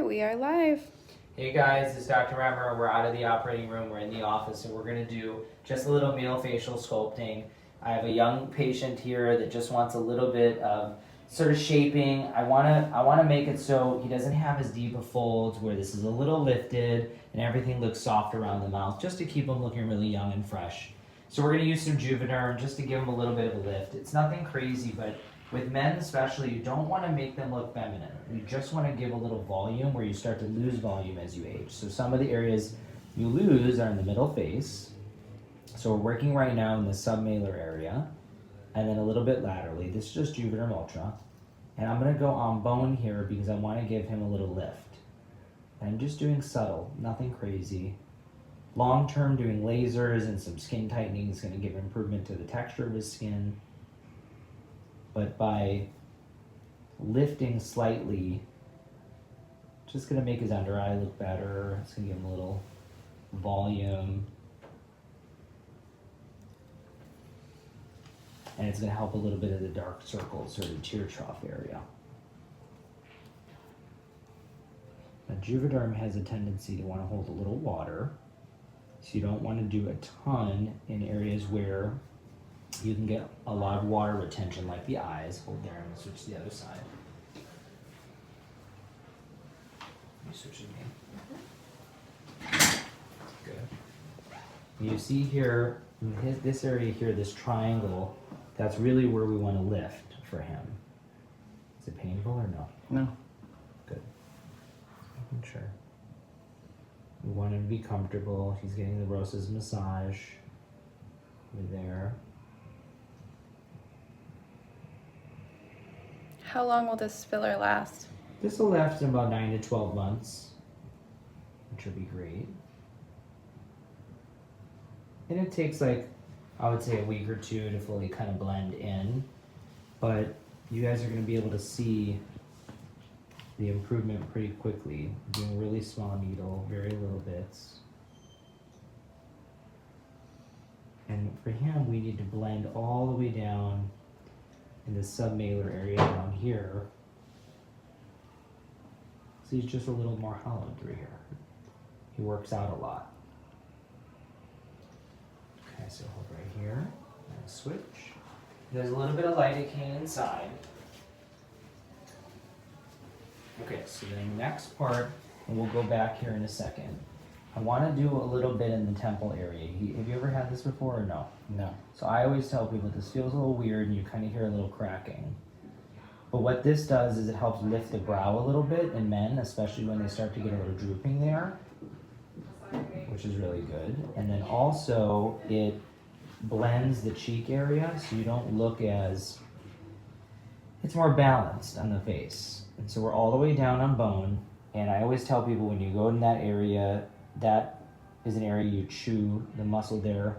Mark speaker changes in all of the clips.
Speaker 1: we are live.
Speaker 2: Hey guys, it's Dr. Emer. We're out of the operating room. We're in the office, and we're going to do just a little facial sculpting. I have a young patient here that just wants a little bit of sort of shaping. I want to make it so he doesn't have as deep of folds, where this is a little lifted and everything looks soft around the mouth, just to keep him looking really young and fresh. So we're going to use some Juvederm just to give him a little bit of a lift. It's nothing crazy, but with men especially, you don't want to make them look feminine. You just want to give a little volume where you start to lose volume as you age. So some of the areas you lose are in the middle face. So we're working right now in the submalar area, and then a little bit laterally. This is just Juvederm Ultra. And I'm going to go on bone here because I want to give him a little lift. And I'm just doing subtle, nothing crazy. Long term, doing lasers and some skin tightening is going to give improvement to the texture of his skin. But by lifting slightly, just going to make his under eye look better. It's going to give him a little volume. And it's going to help a little bit of the dark circles or the tear trough area. Now, Juvederm has a tendency to want to hold a little water. So you don't want to do a ton in areas where you can get a lot of water retention, like the eyes. Hold there, and switch to the other side. You switch it again. Good. You see here, in this area here, this triangle, that's really where we want to lift for him. Is it painful or no?
Speaker 3: No.
Speaker 2: Good. Making sure. We want him to be comfortable. He's getting the Rosa's massage. Over there.
Speaker 1: How long will this filler last?
Speaker 2: This will last in about 9 to 12 months, which will be great. And it takes I would say a week or two to fully kind of blend in, but you guys are going to be able to see the improvement pretty quickly. Doing really small needle, very little bits. And for him, we need to blend all the way down in the submalar area down here. So he's just a little more hollowed through here. He works out a lot. Okay, so hold right here, and switch. There's a little bit of lidocaine inside. Okay, so the next part, and we'll go back here in a second. I want to do a little bit in the temple area. Have you ever had this before or no?
Speaker 3: No.
Speaker 2: So I always tell people this feels a little weird and you kind of hear a little cracking. But what this does is it helps lift the brow a little bit in men, especially when they start to get a little drooping there, which is really good. And then also it blends the cheek area so you don't look as, it's more balanced on the face. And so we're all the way down on bone. And I always tell people when you go in that area, that is an area you chew, the muscle there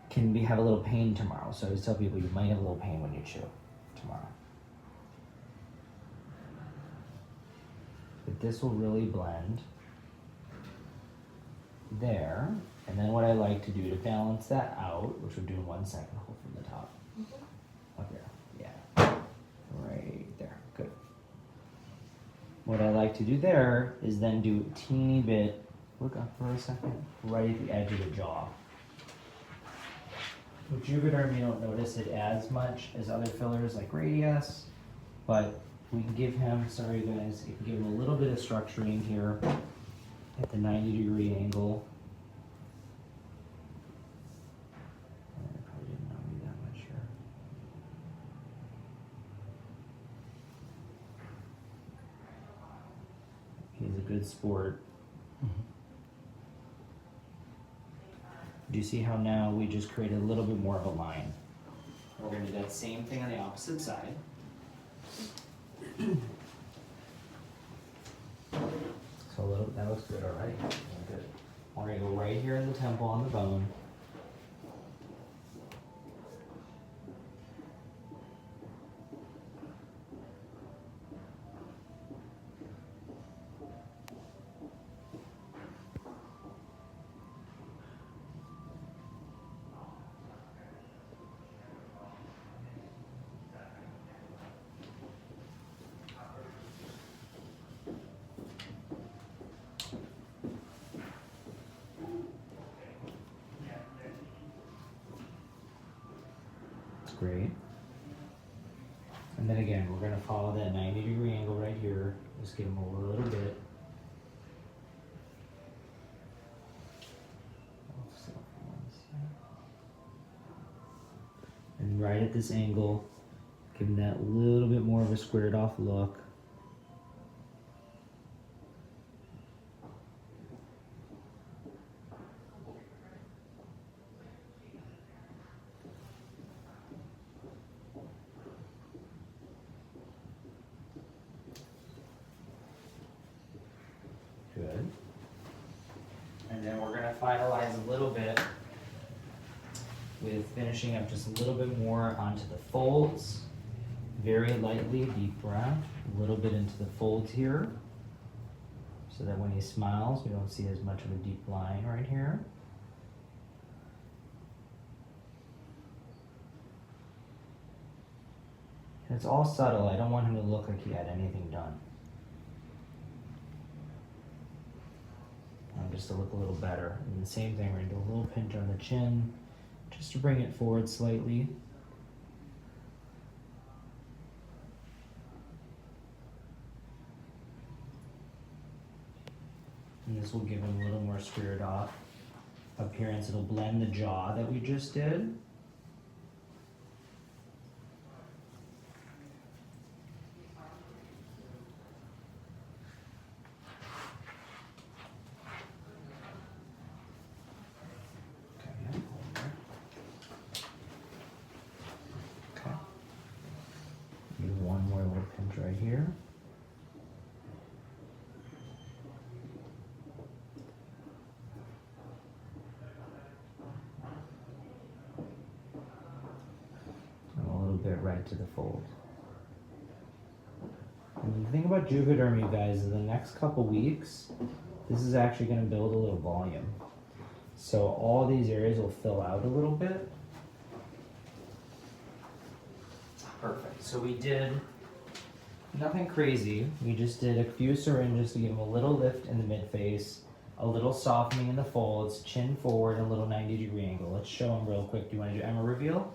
Speaker 2: can have a little pain tomorrow. So I always tell people you might have a little pain when you chew tomorrow. But this will really blend there. And then what I like to do to balance that out, which we'll do in 1 second, hold from the top. Up here, yeah, right there, good. What I like to do there is then do a teeny bit, look up for a second, right at the edge of the jaw. With Juvederm, you don't notice it as much as other fillers like Radius, but we can give him, sorry guys, you can give him a little bit of structuring here at the 90-degree angle. I probably didn't know me that much here. He's a good sport. Do you see how now we just created a little bit more of a line? We're going to do that same thing on the opposite side. So a little, that looks good already. Good. We're going to go right here in the temple on the bone. great. And then again, we're gonna follow that 90-degree angle right here. Just give them a little bit. And right at this angle, give them that little bit more of a squared off look. Good. And then we're gonna finalize a little bit with finishing up just a little bit more onto the folds. Very lightly, deep breath, a little bit into the folds here. So that when he smiles, we don't see as much of a deep line right here. And it's all subtle. I don't want him to look like he had anything done. Just to look a little better. And the same thing, we're gonna do a little pinch on the chin, just to bring it forward slightly. And this will give him a little more squared off appearance. It'll blend the jaw that we just did. One more little pinch right here. And a little bit right to the fold. And the thing about Juvederm, you guys, in the next couple weeks, this is actually going to build a little volume. So all these areas will fill out a little bit. Perfect. So we did nothing crazy. We just did a few syringes to give him a little lift in the midface, a little softening in the folds, chin forward, and a little 90-degree angle. Let's show him real quick. Do you want to do Emer reveal?